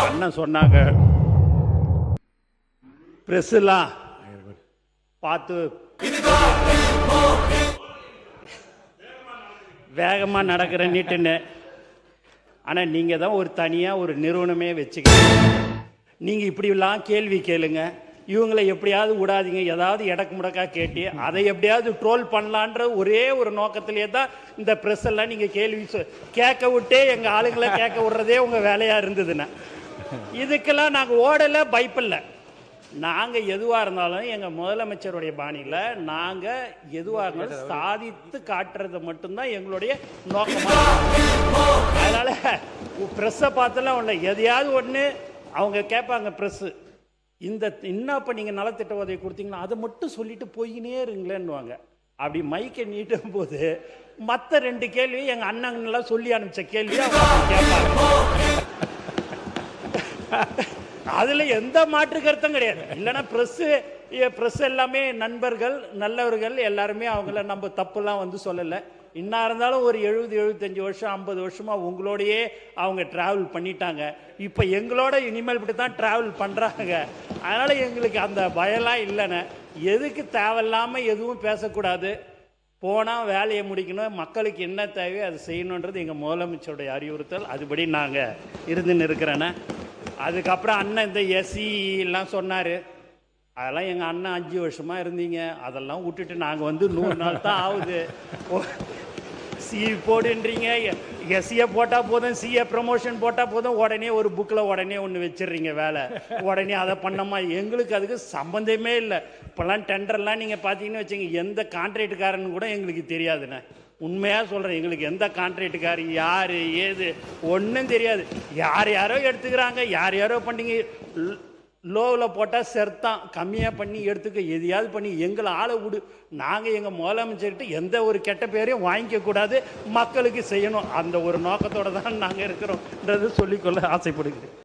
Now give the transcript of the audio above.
அண்ணன் சொன்னாங்க, பிரஸ் எல்லாம் பார்த்து வேகமா நடக்கிற நீட்டுன்னு. ஆனா நீங்க தான் ஒரு தனியா ஒரு நிறுவனமே வச்சுக்கீங்க. நீங்க இப்படிலாம் கேள்வி கேளுங்க, இவங்களை எப்படியாவது விடாதீங்க, ஏதாவது எடக்கு முடக்கா கேட்டு அதை எப்படியாவது ட்ரோல் பண்ணலான்ற ஒரே ஒரு நோக்கத்திலே தான் இந்த ப்ரெஸ் எல்லாம் நீங்க கேள்வி கேட்க விட்டே எங்க ஆளுங்களை கேட்க விடுறதே உங்க வேலையா இருந்ததுன்னா, இதுக்கெல்லாம் நாங்க ஓடல, பயப்பில்லை. நாங்க எதுவா இருந்தாலும் எங்க முதலமைச்சருடைய பாணியில நாங்க எதுவா இருந்தாலும் சாதித்து காட்டுறது மட்டும்தான் எங்களுடைய நோக்கமா. அதனால ப்ரெஸ்ஸை பார்த்தெல்லாம் ஒண்ணு, எதையாவது ஒண்ணு அவங்க கேட்பாங்க ப்ரெஸ், இந்த இன்னும் இப்போ நீங்கள் நலத்திட்ட உதவி கொடுத்தீங்கன்னா அதை மட்டும் சொல்லிட்டு போயினே இருங்களேன்னுவாங்க. அப்படி மைக்கை நீட்டும் போது மற்ற ரெண்டு கேள்வி எங்கள் அண்ணங்கள்லாம் சொல்லி அனுப்பிச்ச கேள்வி அவங்க கேட்பாங்க. அதில் எந்த மாற்று கருத்தும் கிடையாது. இல்லைன்னா ப்ரெஸ் எல்லாமே நண்பர்கள், நல்லவர்கள், எல்லாருமே அவங்கள நம்ம தப்புலாம் வந்து சொல்லலை. இன்னா இருந்தாலும் ஒரு 70-75 வருஷம் 50 வருஷமாக உங்களோடையே அவங்க ட்ராவல் பண்ணிட்டாங்க. இப்போ எங்களோட இனிமேல் இப்படி தான் ட்ராவல் பண்ணுறாங்க. அதனால் எங்களுக்கு அந்த பயம்லாம் இல்லைன்னு. எதுக்கு தேவையில்லாமல் எதுவும் பேசக்கூடாது, போனால் வேலையை முடிக்கணும், மக்களுக்கு என்ன தேவையோ அதை செய்யணுன்றது எங்கள் முதலமைச்சருடைய அறிவுறுத்தல். அதுபடி நாங்கள் இருந்துன்னு இருக்கிறேன்னு. அதுக்கப்புறம் அண்ணன் இந்த எஸ்சிலாம் சொன்னார், அதெல்லாம் எங்கள் அண்ணன் 5 வருஷமாக இருந்தீங்க, அதெல்லாம் விட்டுட்டு நாங்கள் வந்து 100 நாள் தான் ஆகுது. சி போடுன்றீங்க, எஸ்சியை போட்டால் போதும், சிஏ ப்ரமோஷன் போட்டால் போதும், உடனே ஒரு புக்கில் உடனே ஒன்று வச்சிடுறீங்க வேலை, உடனே அதை பண்ணமா. எங்களுக்கு அதுக்கு சம்மந்தமே இல்லை. இப்போல்லாம் டெண்டர்லாம் நீங்கள் பார்த்தீங்கன்னு வச்சுங்க, எந்த கான்ட்ராக்டுக்காரன்னு கூட எங்களுக்கு தெரியாதுண்ணே. உண்மையாக சொல்கிறேன், எங்களுக்கு எந்த கான்ட்ராக்டுக்கார் யார் ஏது ஒன்றும் தெரியாது. யாரோ எடுத்துக்கிறாங்க, யாரோ பண்ணிங்க. லோவில் போட்டால் செர்த்தான், கம்மியாக பண்ணி எடுத்துக்க, எதையாவது பண்ணி எங்களை ஆளை விடு. நாங்கள் எங்கள் முதலமைச்சர்கிட்ட எந்த ஒரு கெட்ட பேரையும் வாங்கிக்கக்கூடாது, மக்களுக்கு செய்யணும். அந்த ஒரு நோக்கத்தோடு தான் நாங்கள் இருக்கிறோம்ன்றது சொல்லிக்கொள்ள ஆசைப்படுகிறேன்.